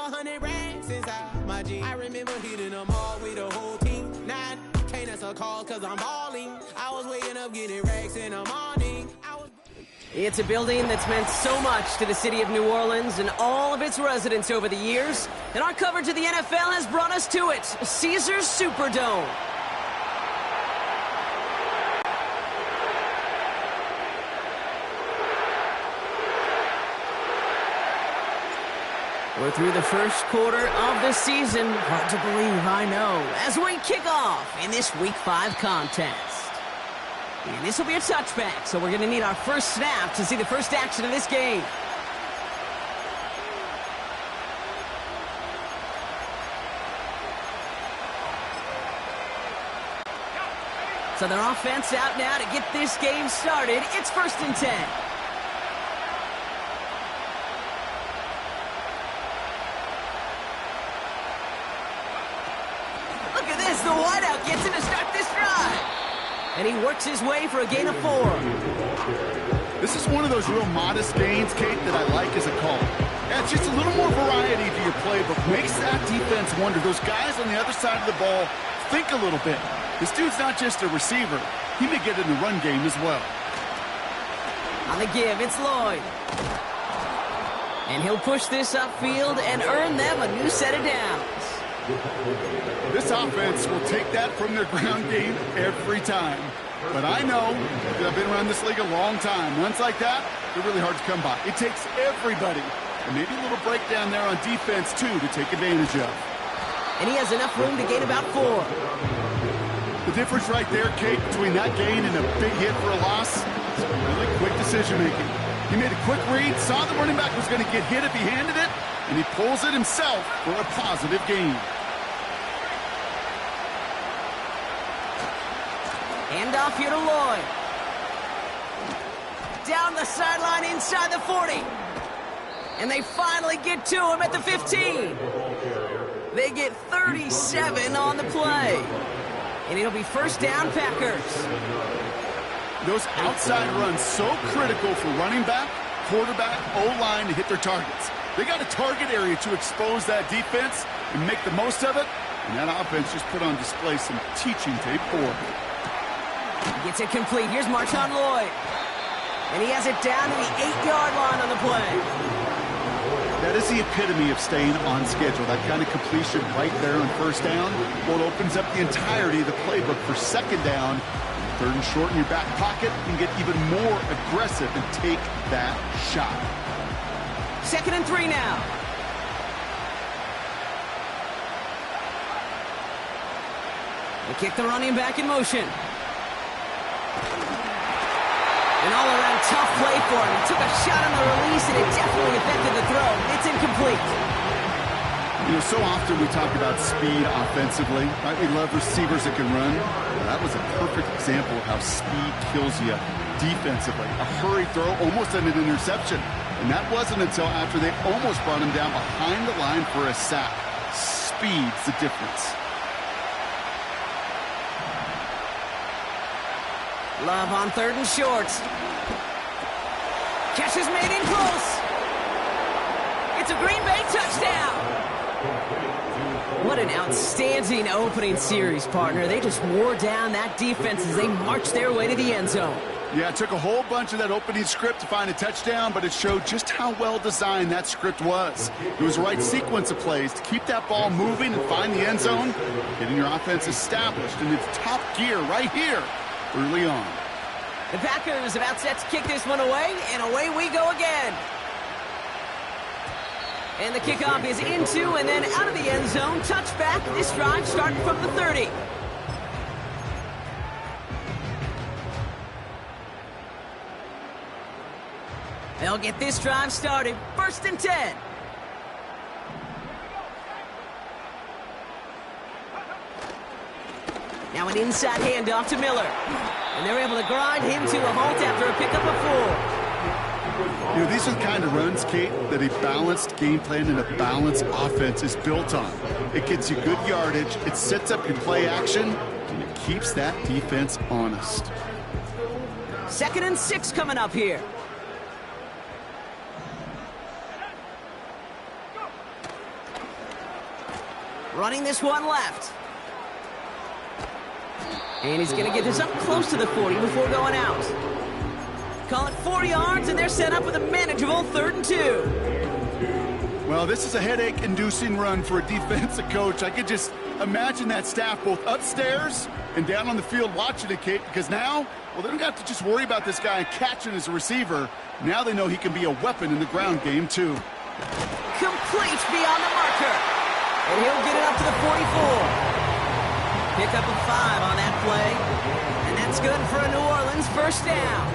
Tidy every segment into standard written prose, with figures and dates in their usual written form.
100 racks inside my jeans. I remember hitting them all with the whole team. Now can't answer calls cause I'm balling. I was waking up getting racks in the morning. It's a building that's meant so much to the city of New Orleans and all of its residents over the years. And our coverage of the NFL has brought us to it, Caesars Superdome. We're through the first quarter of the season. Hard to believe, I know, as we kick off in this Week 5 contest. And this will be a touchback, so we're going to need our first snap to see the first action of this game. So their offense out now to get this game started. It's 1st and 10. The wideout gets in to start this drive. And he works his way for a gain of 4. This is one of those real modest gains, Kate, that I like as a call. Yeah, it's just a little more variety to your playbook. Makes that defense wonder. Those guys on the other side of the ball think a little bit. This dude's not just a receiver. He may get in the run game as well. On the give, it's Lloyd. And he'll push this upfield and earn them a new set of downs. This offense will take that from their ground game every time. But I know that I've been around this league a long time. Runs like that, they're really hard to come by. It takes everybody. And maybe a little breakdown there on defense, too, to take advantage of. And he has enough room to gain about 4. The difference right there, Kate, between that gain and a big hit for a loss is really quick decision-making. He made a quick read, saw the running back was going to get hit if he handed it, and he pulls it himself for a positive gain. Handoff here to Lloyd. Down the sideline inside the 40. And they finally get to him at the 15. They get 37 on the play. And it'll be 1st down, Packers. Those outside runs so critical for running back, quarterback, O-line to hit their targets. They got a target area to expose that defense and make the most of it. And that offense just put on display some teaching tape for it. Gets it complete. Here's Marshawn Lloyd. And he has it down to the 8-yard line on the play. That is the epitome of staying on schedule. That kind of completion right there on 1st down. Well, it opens up the entirety of the playbook for 2nd down. 3rd and short in your back pocket. You can get even more aggressive and take that shot. 2nd and 3 now. They kick the running back in motion. An all-around tough play for him. He took a shot on the release, and it definitely affected the throw. It's incomplete. You know, so often we talk about speed offensively, right? We love receivers that can run. Well, that was a perfect example of how speed kills you defensively. A hurry throw, almost an interception. And that wasn't until after they almost brought him down behind the line for a sack. Speed's the difference. Love on 3rd and short. Catch is made in close. It's a Green Bay touchdown. What an outstanding opening series, partner. They just wore down that defense as they marched their way to the end zone. Yeah, it took a whole bunch of that opening script to find a touchdown, but it showed just how well designed that script was. It was the right sequence of plays to keep that ball moving and find the end zone, getting your offense established in its top gear right here early on. The Packers about set to kick this one away, and away we go again. And the kickoff is into and then out of the end zone. Touchback, this drive starting from the 30. They'll get this drive started. 1st and 10. Now an inside handoff to Miller. And they're able to grind him to a halt after a pickup of 4. You know, these are the kind of runs, Kate, that a balanced game plan and a balanced offense is built on. It gets you good yardage, it sets up your play action, and it keeps that defense honest. 2nd and 6 coming up here. Running this one left. And he's going to get this up close to the 40 before going out. Call it 4 yards, and they're set up with a manageable 3rd and 2. Well, this is a headache-inducing run for a defensive coach. I could just imagine that staff both upstairs and down on the field watching it, Kate, because now, well, they don't have to just worry about this guy catching as a receiver. Now they know he can be a weapon in the ground game, too. Complete beyond the marker. And he'll get it up to the 44. Pick up a 5 on that play. And that's good for a New Orleans first down.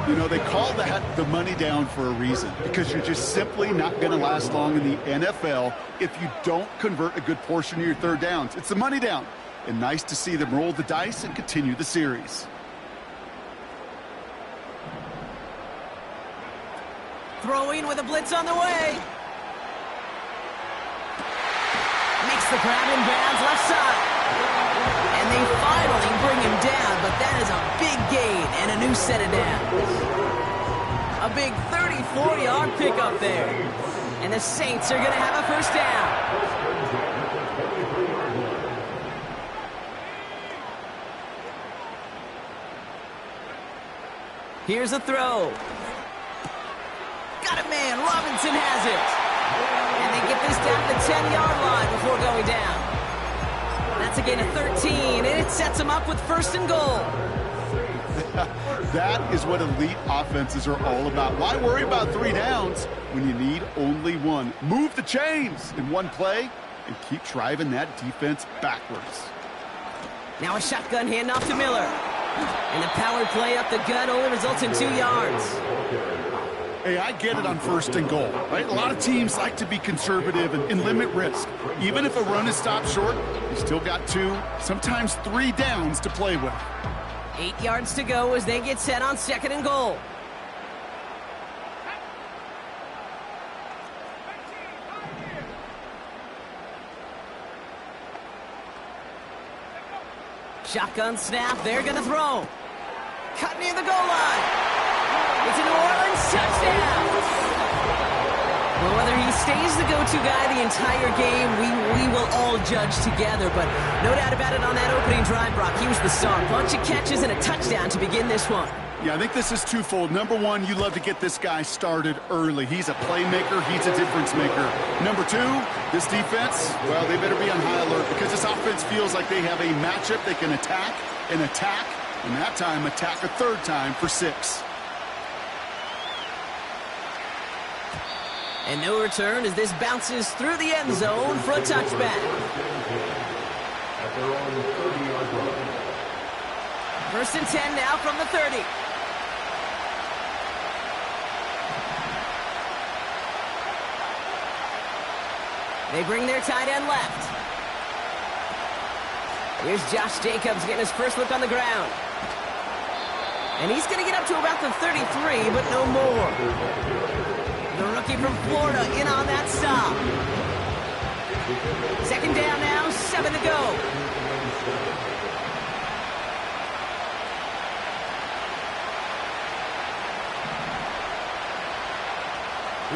You know, they call that the money down for a reason, because you're just simply not going to last long in the NFL if you don't convert a good portion of your 3rd downs. It's the money down. And nice to see them roll the dice and continue the series. Throwing with a blitz on the way. Makes the grab in bounds left side. And they finally bring him down, but that is a big gain and a new set of downs. A big 34-yard pickup there. And the Saints are going to have a first down. Here's a throw. Got a man. Robinson has it. And they get this down to the 10-yard line before going down. That's a gain of 13, and it sets them up with 1st and goal. That is what elite offenses are all about. Why worry about 3 downs when you need only 1? Move the chains in one play and keep driving that defense backwards. Now a shotgun handoff to Miller. And the power play up the gut only results in 2 yards. Hey, I get it on 1st and goal, right? A lot of teams like to be conservative and limit risk. Even if a run is stopped short, you still got 2, sometimes 3 downs to play with. 8 yards to go as they get set on 2nd and goal. Shotgun snap, they're going to throw. Cut near the goal line. It's a New Orleans touchdown. Well, whether he stays the go-to guy the entire game, we will all judge together. But no doubt about it on that opening drive, Brock. He was the star. Bunch of catches and a touchdown to begin this one. Yeah, I think this is twofold. Number 1, you love to get this guy started early. He's a playmaker. He's a difference maker. Number 2, this defense, well, they better be on high alert because this offense feels like they have a matchup they can attack, and that time attack a 3rd time for 6. And no return as this bounces through the end zone for a touchback. First and 10 now from the 30. They bring their tight end left. Here's Josh Jacobs getting his first look on the ground. And he's going to get up to about the 33, but no more. The rookie from Florida in on that stop. 2nd down now, 7 to go.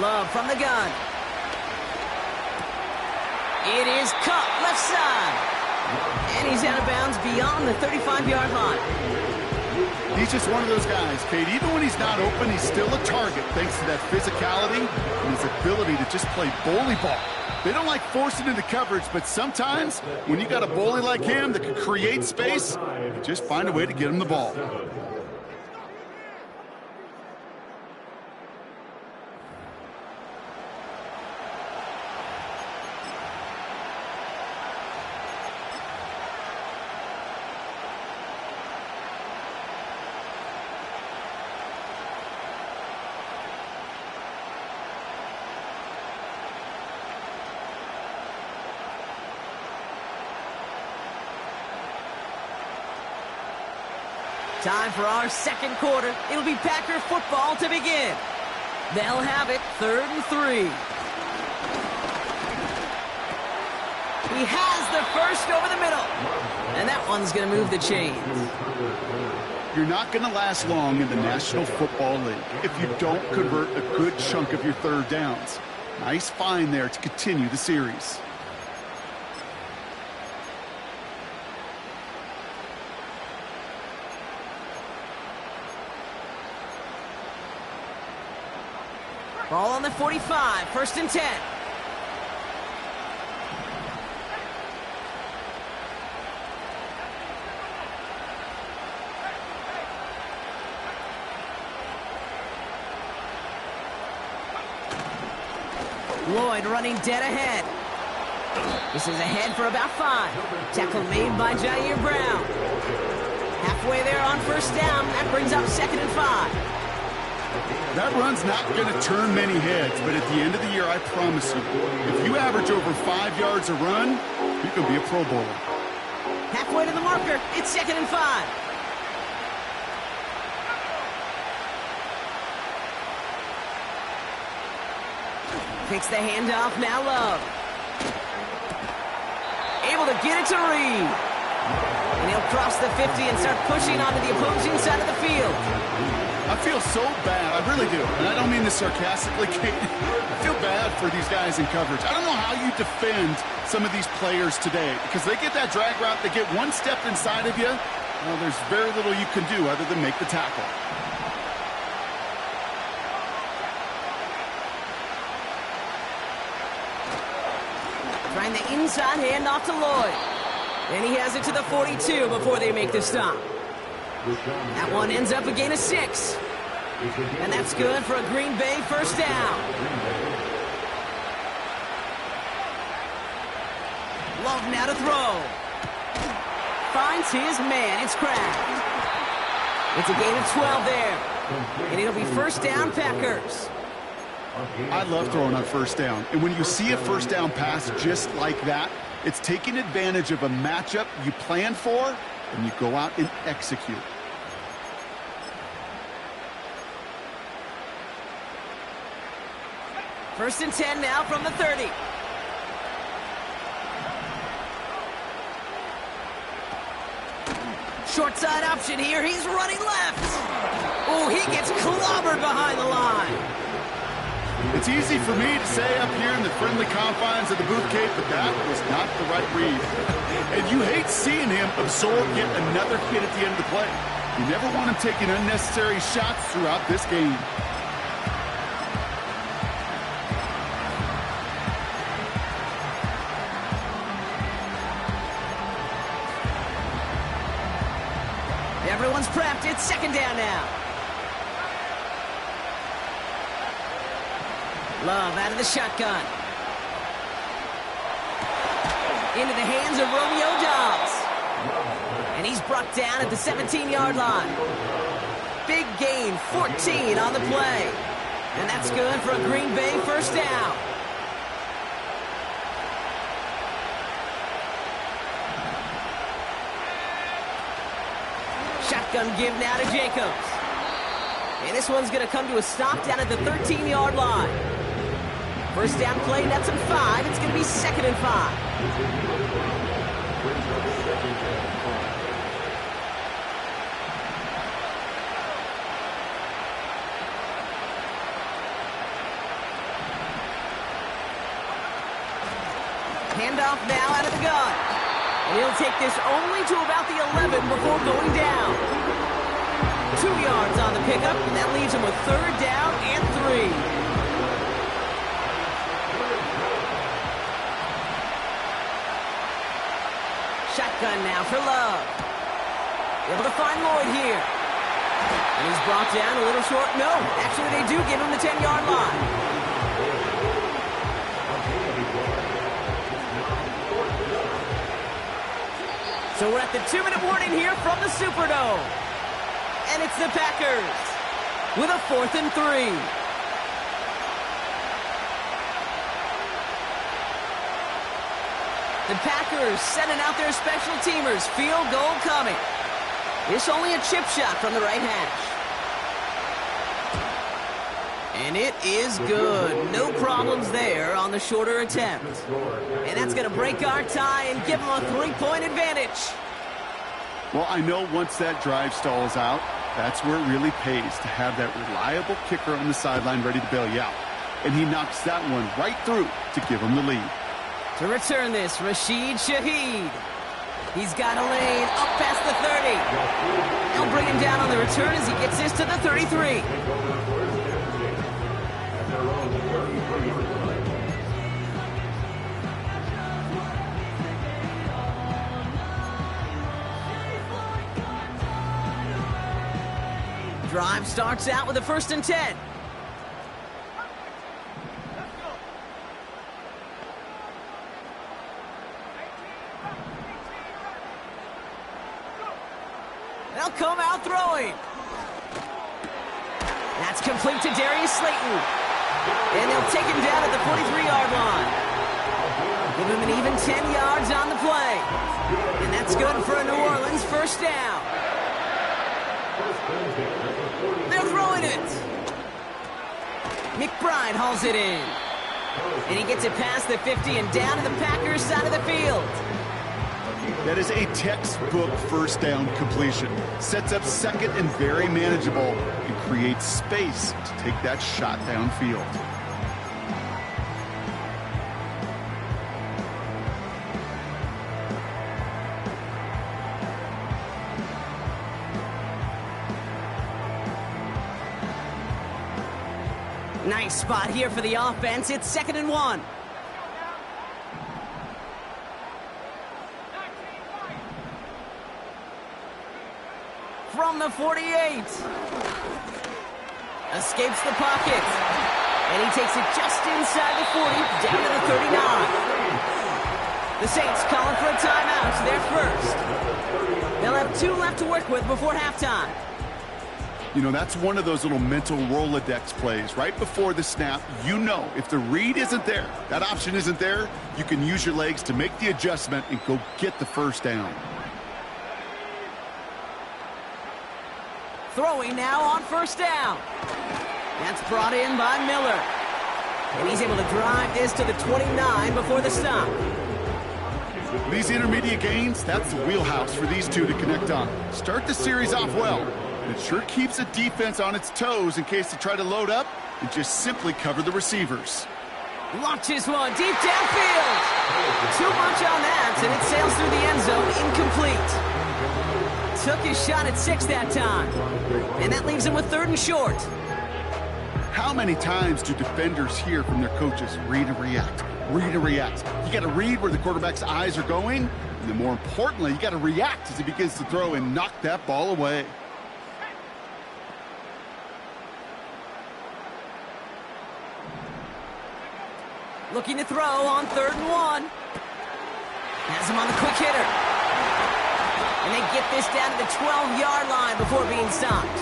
Love from the gun. It is Kupp, left side. And he's out of bounds beyond the 35-yard line. He's just one of those guys, Kate. Even when he's not open, he's still a target thanks to that physicality and his ability to just play bully ball. They don't like forcing into coverage, but sometimes when you got a bully like him that can create space, you just find a way to get him the ball. Time for our 2nd quarter. It'll be Packer football to begin. They'll have it 3rd and 3. He has the first over the middle. And that one's going to move the chains. You're not going to last long in the National Football League if you don't convert a good chunk of your 3rd downs. Nice find there to continue the series. Ball on the 45, 1st and 10. Lloyd running dead ahead. This is ahead for about 5. Tackle made by Jair Brown. Halfway there on 1st down. That brings up 2nd and 5. That run's not going to turn many heads, but at the end of the year, I promise you, if you average over 5 yards a run, you can be a Pro Bowler. Halfway to the marker. It's 2nd and 5. Takes the handoff, now Love. Able to get it to Reed. And he'll cross the 50 and start pushing onto the opposing side of the field. I feel so bad, I really do. And I don't mean this sarcastically, Kate. I feel bad for these guys in coverage. I don't know how you defend some of these players today, because they get that drag route, they get one step inside of you, well, there's very little you can do other than make the tackle. Trying the inside handoff to Lloyd. And he has it to the 42 before they make the stop. That one ends up a gain of 6. And that's good for a Green Bay 1st down. Love now to throw. Finds his man. It's Kraft. It's a gain of 12 there. And it'll be 1st down Packers. I love throwing on 1st down. And when you see a 1st down pass just like that, it's taking advantage of a matchup you plan for, and you go out and execute. First and 10 now from the 30. Short side option here. He's running left. Oh, he gets clobbered behind the line. It's easy for me to say up here in the friendly confines of the booth, Kate, but that was not the right read. And you hate seeing him absorb yet another hit at the end of the play. You never want him taking unnecessary shots throughout this game. Everyone's prepped. It's 2nd down now. Love out of the shotgun. Into the hands of Romeo Doubs. And he's brought down at the 17-yard line. Big gain, 14 on the play. And that's good for a Green Bay 1st down. Shotgun give now to Jacobs. And this one's going to come to a stop down at the 13-yard line. 1st down play, that's at 5. It's going to be 2nd and 5. Handoff now out of the gun. And he'll take this only to about the 11 before going down. 2 yards on the pickup, and that leaves him with 3rd down and 3. Shotgun now for Love. Able to find Lloyd here. And he's brought down a little short. No, actually they do give him the 10-yard line. So we're at the 2-minute warning here from the Superdome. And it's the Packers with a 4th and 3. The Packers sending out their special teamers. Field goal coming. It's only a chip shot from the right hash. And it is good. No problems there on the shorter attempt. And that's going to break our tie and give them a 3-point advantage. Well, I know once that drive stalls out, that's where it really pays to have that reliable kicker on the sideline ready to bail you out. And he knocks that one right through to give him the lead. To return this, Rashid Shaheed. He's got a lane up past the 30. They'll bring him down on the return as he gets this to the 33. Drive starts out with a 1st and 10. They'll come out throwing. That's complete to Darius Slayton. And they'll take him down at the 43-yard line. Give him an even 10 yards on the play. And that's good for a New Orleans 1st down. They're throwing it. McBride hauls it in. And he gets it past the 50 and down to the Packers side of the field. That is a textbook 1st down completion. Sets up 2nd and very manageable and creates space to take that shot downfield. Nice spot here for the offense. It's 2nd and 1. From the 48. Escapes the pocket. And he takes it just inside the 40, down to the 39. The Saints calling for a timeout. They're first. They'll have 2 left to work with before halftime. You know, that's one of those little mental Rolodex plays. Right before the snap, you know if the read isn't there, that option isn't there, you can use your legs to make the adjustment and go get the 1st down. Throwing now on 1st down. That's brought in by Miller. And he's able to drive this to the 29 before the stop. These intermediate gains, that's the wheelhouse for these two to connect on. Start the series off well. It sure keeps the defense on its toes in case they try to load up and just simply cover the receivers. Launches one deep downfield. Too much on that, and it sails through the end zone incomplete. Took his shot at 6 that time. And that leaves him with 3rd and short. How many times do defenders hear from their coaches, read and react, read and react? You got to read where the quarterback's eyes are going, and then more importantly, you got to react as he begins to throw and knock that ball away. Looking to throw on 3rd and 1. Has him on the quick hitter. And they get this down to the 12-yard line before being stopped.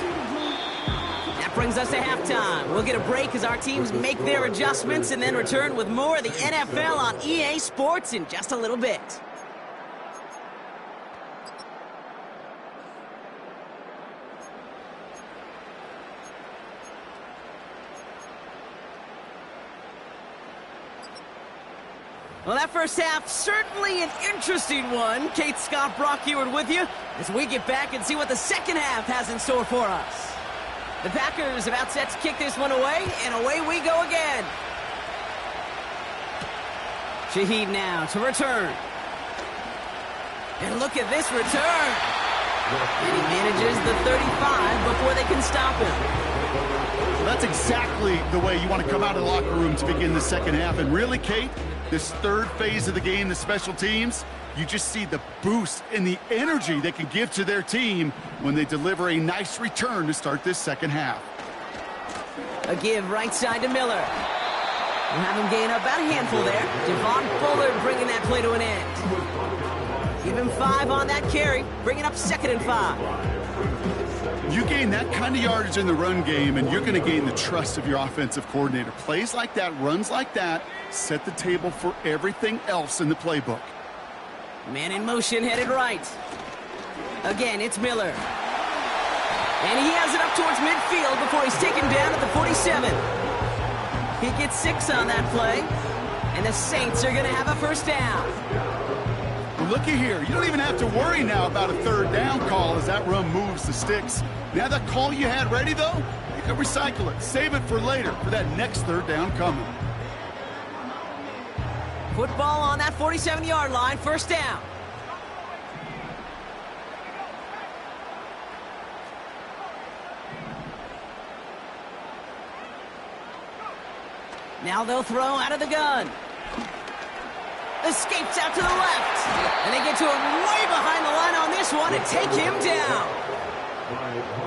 That brings us to halftime. We'll get a break as our teams make their adjustments and then return with more of the NFL on EA Sports in just a little bit. Well, that first half, certainly an interesting one. Kate Scott, Brock Heward with you as we get back and see what the second half has in store for us. The Packers about set to kick this one away, and away we go again. Shaheed now to return. And look at this return. And he manages the 35 before they can stop him. So that's exactly the way you want to come out of the locker room to begin the second half. And really, Kate, this 3rd phase of the game, the special teams, you just see the boost and the energy they can give to their team when they deliver a nice return to start this second half. A give right side to Miller. We'll have him gain about a handful there. Devon Fuller bringing that play to an end. Give him 5 on that carry, bringing up 2nd and 5. You gain that kind of yardage in the run game, and you're going to gain the trust of your offensive coordinator. Plays like that, runs like that, set the table for everything else in the playbook. Man in motion, headed right. Again, it's Miller. And he has it up towards midfield before he's taken down at the 47. He gets 6 on that play, and the Saints are going to have a 1st down. Well, looky here. You don't even have to worry now about a 3rd down call as that run moves the sticks. Now that call you had ready, though, you can recycle it. Save it for later for that next 3rd down coming. Football on that 47-yard line, 1st down. Now they'll throw out of the gun. Escapes out to the left. And they get to him way behind the line on this one and take him down.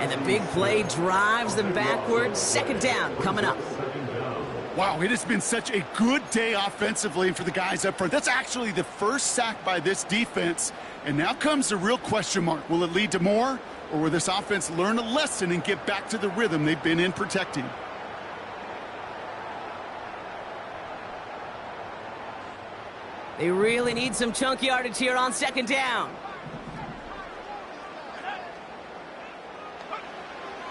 And the big play drives them backwards. Second down coming up. Wow, it has been such a good day offensively for the guys up front. That's actually the first sack by this defense. And now comes the real question mark. Will it lead to more? Or will this offense learn a lesson and get back to the rhythm they've been in protecting? They really need some chunk yardage here on second down.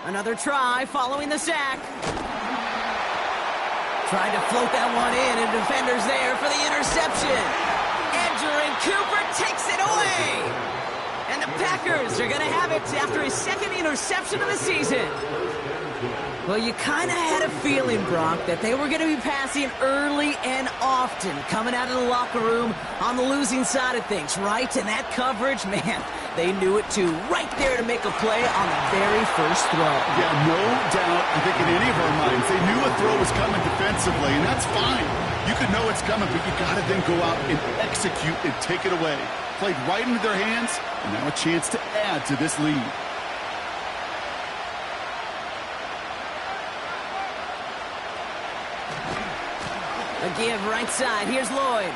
Another try following the sack. Tried to float that one in, and defenders there for the interception. Edgerrin Cooper takes it away. And the Packers are going to have it after his second interception of the season. Well, you kind of had a feeling, Brock, that they were going to be passing early and often coming out of the locker room on the losing side of things, right? And that coverage, man, they knew it too. Right there to make a play on the very first throw. Yeah, no doubt. I think in any of our minds, they knew a throw was coming defensively, and that's fine. You could know it's coming, but you got to then go out and execute and take it away. Played right into their hands, and now a chance to add to this lead. A give right side. Here's Lloyd.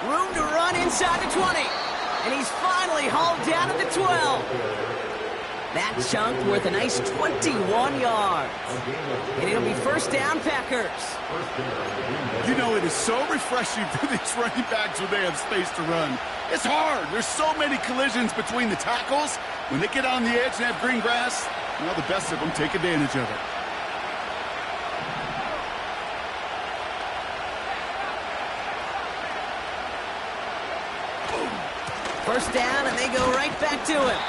Room to run inside the 20. And he's finally hauled down at the 12. That chunk worth a nice 21 yards. And it'll be first down, Packers. You know, it is so refreshing for these running backs when they have space to run. It's hard. There's so many collisions between the tackles. When they get on the edge and have green grass, well, the best of them take advantage of it. First down, and they go right back to him.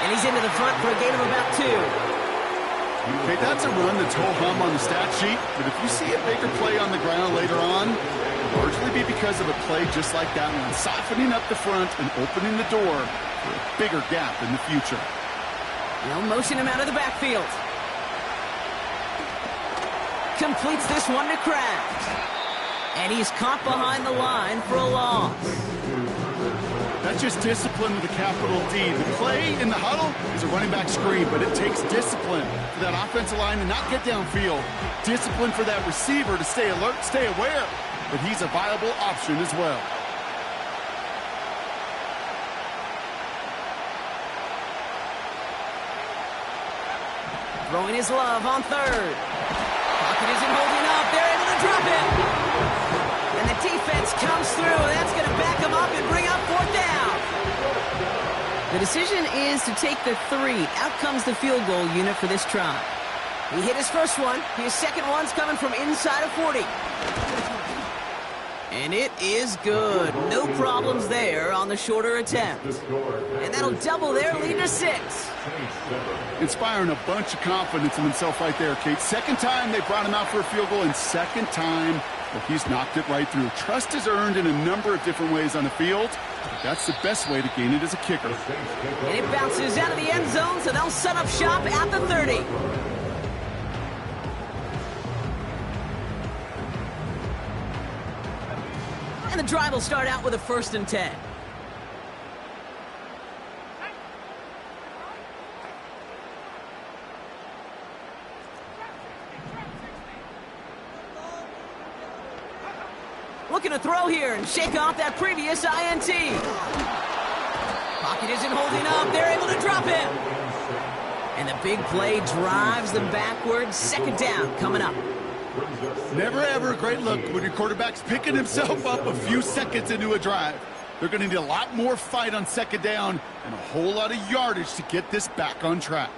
And he's into the front for a gain of about 2. Okay, that's a run that's ho-hum on the stat sheet, but if you see a bigger play on the ground later on, it'll largely be because of a play just like that one, softening up the front and opening the door for a bigger gap in the future. They'll motion him out of the backfield. Completes this one to Kraft. And he's caught behind the line for a loss. That's just discipline with a capital D. The play in the huddle is a running back screen, but it takes discipline for that offensive line to not get downfield. Discipline for that receiver to stay alert, stay aware that he's a viable option as well. Throwing his love on third. Pocket isn't holding up. They're able to drop it. And the defense comes through. That's going to back him up and bring up fourth down. The decision is to take the 3. Out comes the field goal unit for this try. He hit his first one. His second one's coming from inside of 40. And it is good. No problems there on the shorter attempt. And that'll double their lead to 6. Inspiring a bunch of confidence in himself right there, Kate. Second time they brought him out for a field goal, and second time he's knocked it right through. Trust is earned in a number of different ways on the field. That's the best way to gain it as a kicker. And it bounces out of the end zone, so they'll set up shop at the 30. And the drive will start out with a 1st and 10. Looking to throw here and shake off that previous INT. Pocket isn't holding up. They're able to drop him. And the big play drives them backwards. Second down coming up. Never ever a great look when your quarterback's picking himself up a few seconds into a drive. They're going to need a lot more fight on second down and a whole lot of yardage to get this back on track.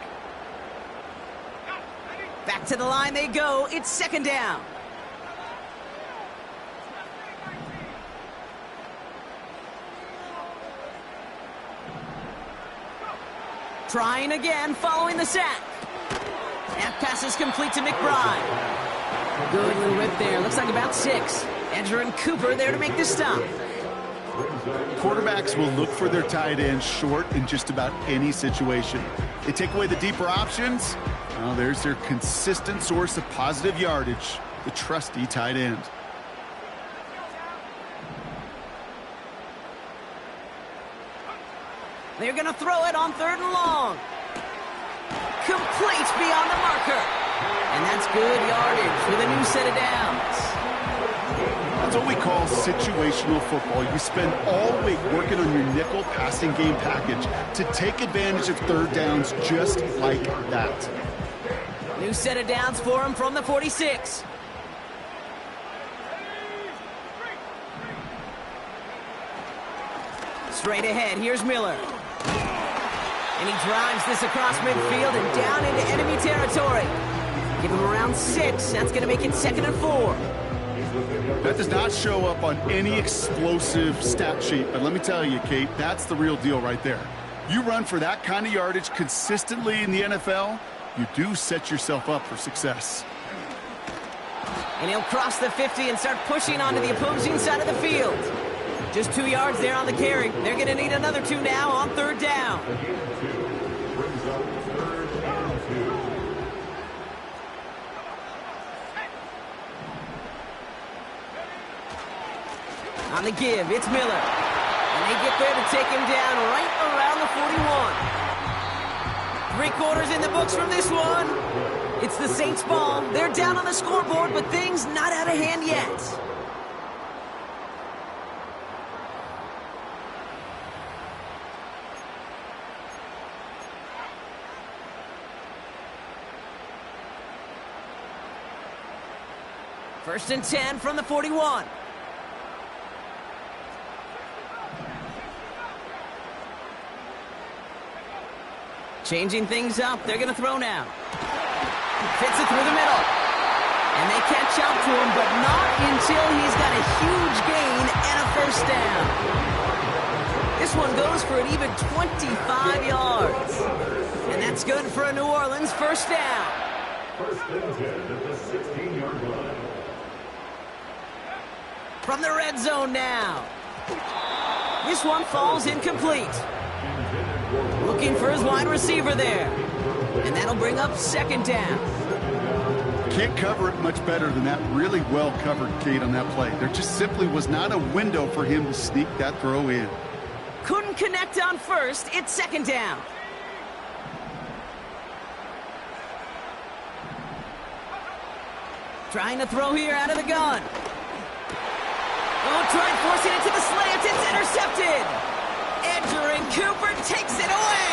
Back to the line they go. It's second down. Trying again following the sack. That pass is complete to McBride. Good little rip there. Looks like about 6. Edgerrin Cooper there to make this stop. Quarterbacks will look for their tight end short in just about any situation. They take away the deeper options. Well, there's their consistent source of positive yardage. the trusty tight end. They're going to throw it on 3rd and long. Complete beyond the marker. And that's good yardage with a new set of downs. That's what we call situational football. You spend all week working on your nickel passing game package to take advantage of 3rd downs just like that. New set of downs for him from the 46. Straight ahead, here's Miller. And he drives this across midfield and down into enemy territory. Give him around 6. That's going to make it 2nd and 4. That does not show up on any explosive stat sheet, but let me tell you, Kate, that's the real deal right there. You run for that kind of yardage consistently in the NFL, you do set yourself up for success. And he'll cross the 50 and start pushing onto the opposing side of the field. Just 2 yards there on the carry. They're going to need another 2 now on 3rd down. On the give, it's Miller. And they get there to take him down right around the 41. 3 quarters in the books from this one. It's the Saints' ball. They're down on the scoreboard, but things not out of hand yet. First and 10 from the 41. Changing things up. They're going to throw now. Fits it through the middle. And they catch up to him, but not until he's got a huge gain and a 1st down. This one goes for an even 25 yards. And that's good for a New Orleans 1st down. First and 10 at the 16-yard line. From the red zone now. This one falls incomplete. Looking for his wide receiver there. And that'll bring up 2nd down. Can't cover it much better than that. Really well covered, Kate, on that play. There just simply was not a window for him to sneak that throw in. Couldn't connect on 1st. It's 2nd down. Trying to throw here out of the gun. Oh, trying forcing it to the slant. It's intercepted. Edgerrin Cooper takes it away.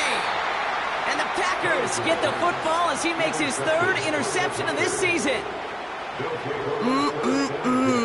And the Packers get the football as he makes his 3rd interception of this season.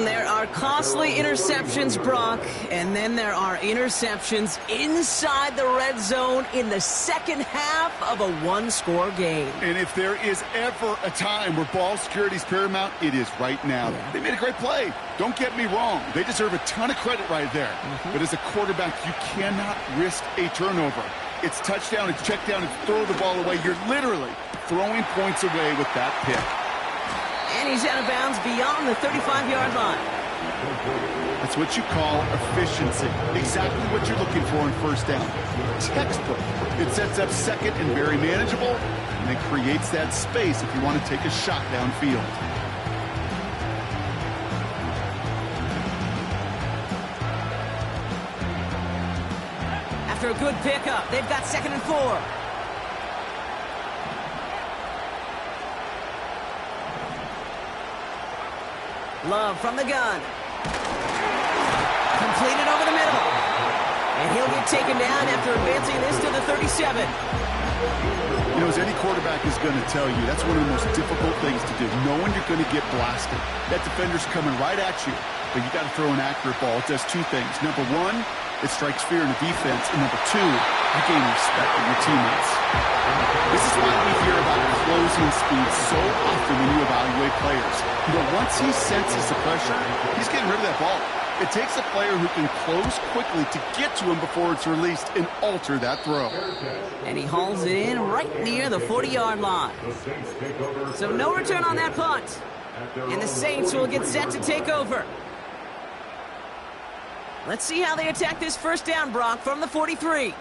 There are costly interceptions, Brock, and then there are interceptions inside the red zone in the 2nd half of a 1-score game. And if there is ever a time where ball security is paramount, it is right now. Yeah. They made a great play. Don't get me wrong. They deserve a ton of credit right there. But as a quarterback, you cannot risk a turnover. It's touchdown, it's check down, it's throw the ball away. You're literally throwing points away with that pick. And he's out of bounds beyond the 35-yard line. That's what you call efficiency. Exactly what you're looking for in 1st down. Textbook. It sets up 2nd and very manageable, and it creates that space if you want to take a shot downfield. After a good pickup, they've got 2nd and 4. Love from the gun. Completed over the middle. And he'll get taken down after advancing this to the 37. You know, as any quarterback is going to tell you, that's one of the most difficult things to do, knowing you're going to get blasted. That defender's coming right at you, but you got to throw an accurate ball. It does 2 things. Number 1, it strikes fear in the defense. And number 2, you gain respect from your teammates. This is why we hear about closing speed so often when you evaluate players. You know, once he senses the pressure, he's getting rid of that ball. It takes a player who can close quickly to get to him before it's released and alter that throw. And he hauls it in right near the 40-yard line. So no return on that punt. And the Saints will get set to take over. Let's see how they attack this 1st down, Brock, from the 43.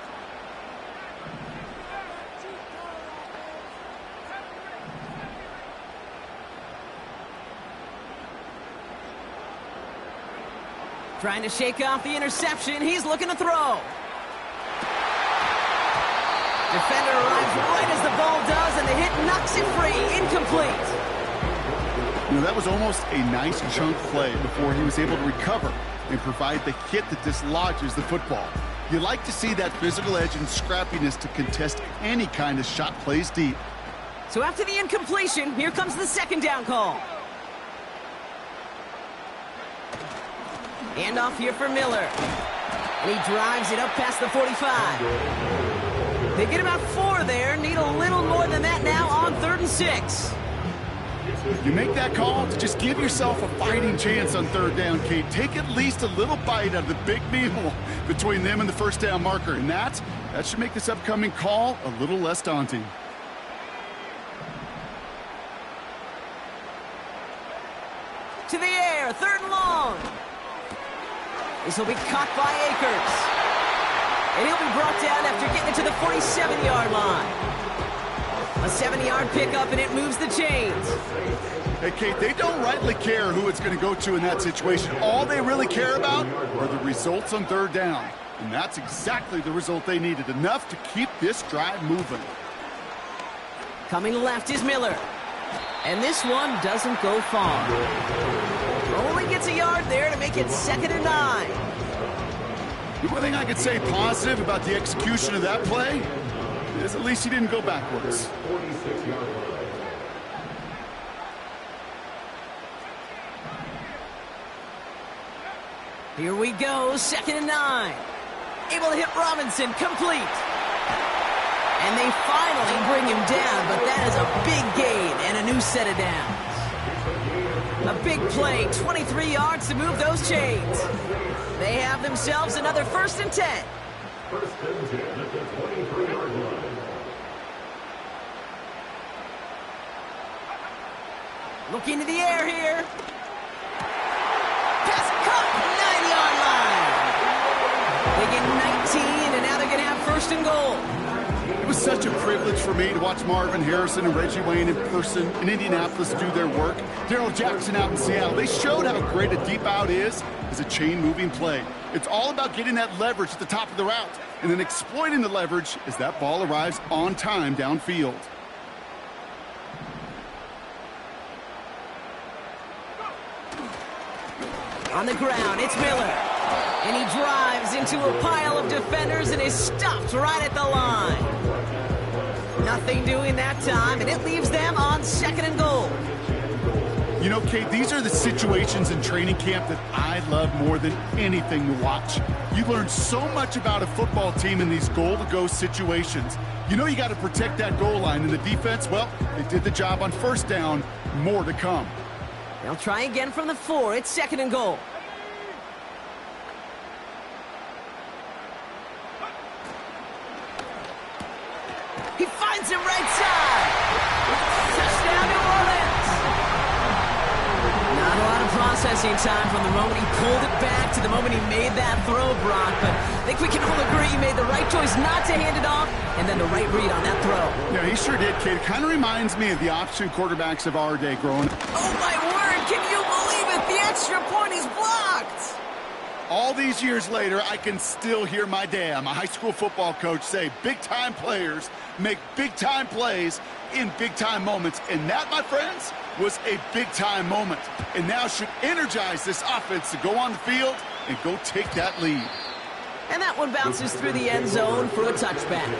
Trying to shake off the interception. He's looking to throw. Defender arrives right as the ball does, and the hit knocks it free. Incomplete. You know, that was almost a nice chunk play before he was able to recover and provide the hit that dislodges the football. You like to see that physical edge and scrappiness to contest any kind of shot plays deep. So after the incompletion, here comes the second down call. And off here for Miller. And he drives it up past the 45. They get about 4 there. Need a little more than that now on 3rd and 6. You make that call to just give yourself a fighting chance on 3rd down, Kate. Take at least a little bite out of the big meal between them and the first down marker. And that should make this upcoming call a little less daunting. To the air, 3rd and long. This will be caught by Akers. And he'll be brought down after getting it to the 47-yard line. A 7-yard pickup, and it moves the chains. Hey, Kate, they don't rightly care who it's going to go to in that situation. All they really care about are the results on 3rd down. And that's exactly the result they needed. Enough to keep this drive moving. Coming left is Miller. And this one doesn't go far. Only gets a yard there to make it 2nd and 9. The one thing I could say positive about the execution of that play is at least he didn't go backwards. 46-yard line. Here we go, 2nd and 9. Able to hit Robinson, complete. And they finally bring him down, but that is a big gain and a new set of downs. A big play, 23 yards to move those chains. They have themselves another 1st and 10. 1st and 10 at the 23-yard line. Look into the air here. Pass caught, 9-yard line. They get 19, and now they're going to have 1st and goal. It was such a privilege for me to watch Marvin Harrison and Reggie Wayne in person in Indianapolis do their work. Darrell Jackson out in Seattle. They showed how great a deep out is as a chain-moving play. It's all about getting that leverage at the top of the route and then exploiting the leverage as that ball arrives on time downfield. On the ground, it's Miller. And he drives into a pile of defenders and is stopped right at the line. Nothing doing that time, and it leaves them on 2nd and goal. You know, Kate, these are the situations in training camp that I love more than anything to watch. You learn so much about a football team in these goal-to-go situations. You know you got to protect that goal line, and the defense, well, they did the job on 1st down. More to come. They'll try again from the 4. It's 2nd and goal. He finds him right side. Touchdown, New Orleans. Not a lot of processing time from the moment he pulled it back to the moment he made that throw, Brock. But I think we can all agree he made the right choice not to hand it off, and then the right read on that throw. Yeah, he sure did, Kate. It kind of reminds me of the option quarterbacks of our day growing up. Oh, my word. Can you believe it? The extra point is blocked. All these years later, I can still hear my dad, my high school football coach, say big-time players make big-time plays in big-time moments. And that, my friends, was a big-time moment. And now should energize this offense to go on the field and go take that lead. And that one bounces through the end zone for a touchback.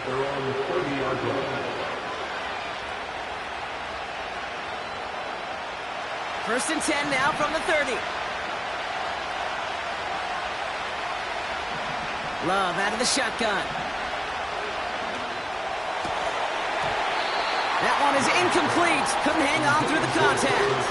They're on the 30-yard line. 1st and 10 now from the 30. Love out of the shotgun. That one is incomplete. Couldn't hang on through the contact.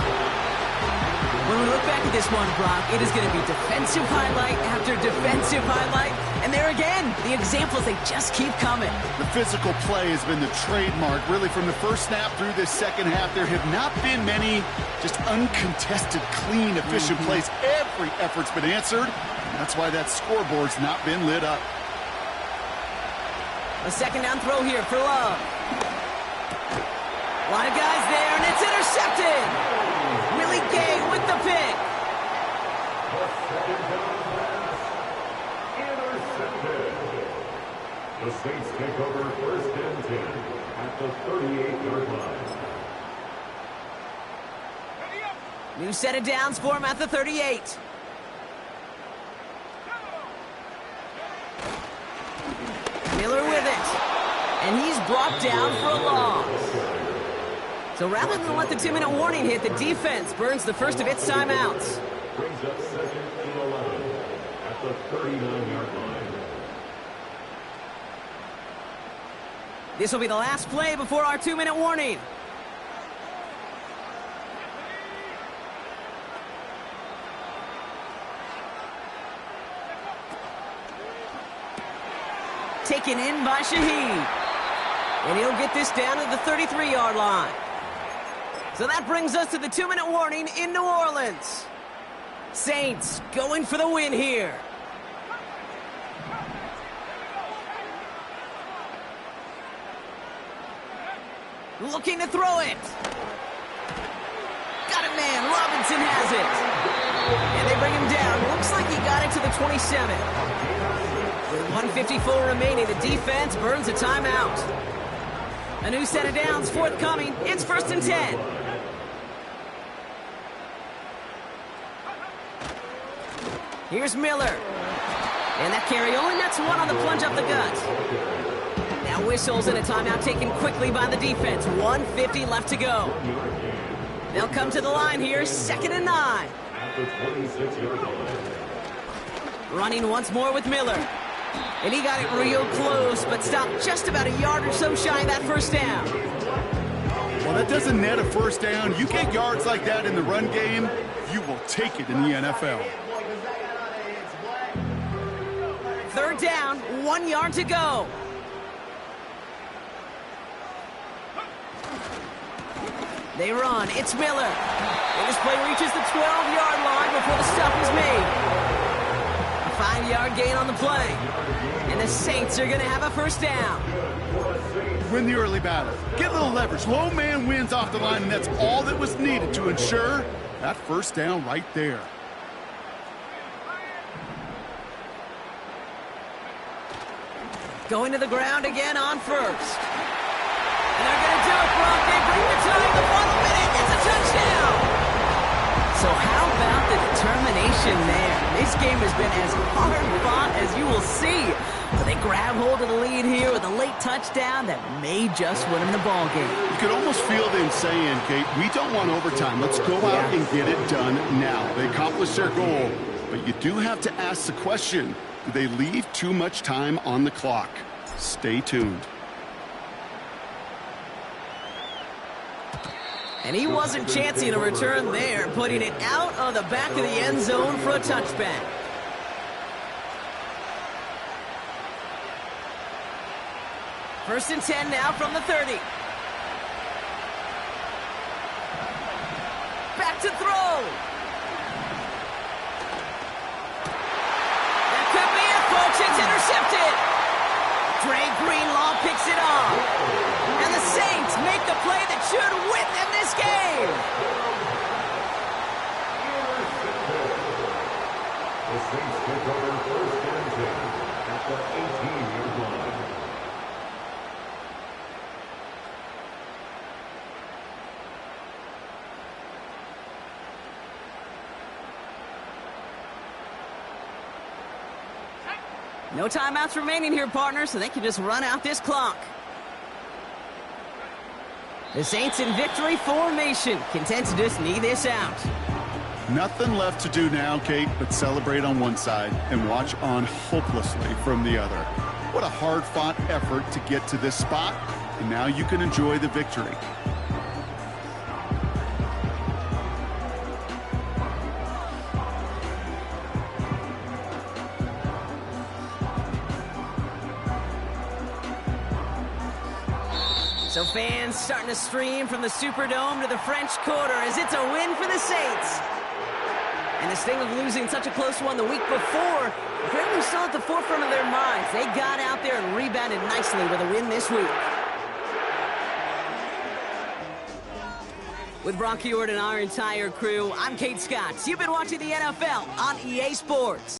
When we look back at this one, Brock, it is going to be defensive highlight after defensive highlight. And there again, the examples, they just keep coming. The physical play has been the trademark, really, from the first snap through this second half. There have not been many just uncontested, clean, efficient plays. Every effort's been answered. That's why that scoreboard's not been lit up. A 2nd down throw here for Love. A lot of guys there, and it's intercepted. Willie Gay with the pick. Intercepted. The Saints take over 1st and 10 at the 38-yard line. New set of downs for him at the 38. Miller with it. And he's brought down for a loss. So rather than let the 2-minute warning hit, the defense burns the first of its timeouts. Brings up 2nd and 11 at the 39-yard line. This will be the last play before our 2-minute warning. Taken in by Shaheed. And he'll get this down to the 33-yard line. So that brings us to the 2-minute warning in New Orleans. Saints going for the win here. Looking to throw it. Got it, man. Robinson has it. And they bring him down. Looks like he got it to the 27. With 1:54 remaining, the defense burns a timeout. A new set of downs forthcoming. It's 1st and 10. Here's Miller. And that carry only nets one on the plunge up the gut. Now whistles and a timeout taken quickly by the defense. 1:50 left to go. They'll come to the line here, 2nd and 9. At the 26-yard line. Running once more with Miller. And he got it real close, but stopped just about a yard or so shy of that first down. Well, that doesn't net a first down. You get yards like that in the run game, you will take it in the NFL. 3rd down, 1 yard to go. They run. It's Miller. And this play reaches the 12-yard line before the stop is made. A 5-yard gain on the play. And the Saints are going to have a first down. Win the early battle. Get a little leverage. Low man wins off the line, and that's all that was needed to ensure that first down right there. Going to the ground again on 1st. And they're going to do it, Brock. They bring the time. The final minute. It's a touchdown. So how about the determination there? This game has been as hard-fought as you will see. But they grab hold of the lead here with a late touchdown that may just win them the ball game. You could almost feel them saying, Kate, we don't want overtime. Let's go out and get it done now. They accomplished their goal. But you do have to ask the question, do they leave too much time on the clock? Stay tuned. And he wasn't chancing a return there, putting it out of the back of the end zone for a touchback. First and 10 now from the 30. Back to throw. That could be it, folks. It's intercepted. Dre Greenlaw picks it off. And the Saints make the play that should win them this game. The Saints take over 1st and 10 at the 18-yard line. No timeouts remaining here, partners, so they can just run out this clock. The Saints in victory formation, content to just knee this out. Nothing left to do now, Kate, but celebrate on one side and watch on hopelessly from the other. What a hard-fought effort to get to this spot, and now you can enjoy the victory. So fans starting to stream from the Superdome to the French Quarter as it's a win for the Saints. And the sting of losing such a close one the week before, apparently still at the forefront of their minds. They got out there and rebounded nicely with a win this week. With Brock Huard and our entire crew, I'm Kate Scott. You've been watching the NFL on EA Sports.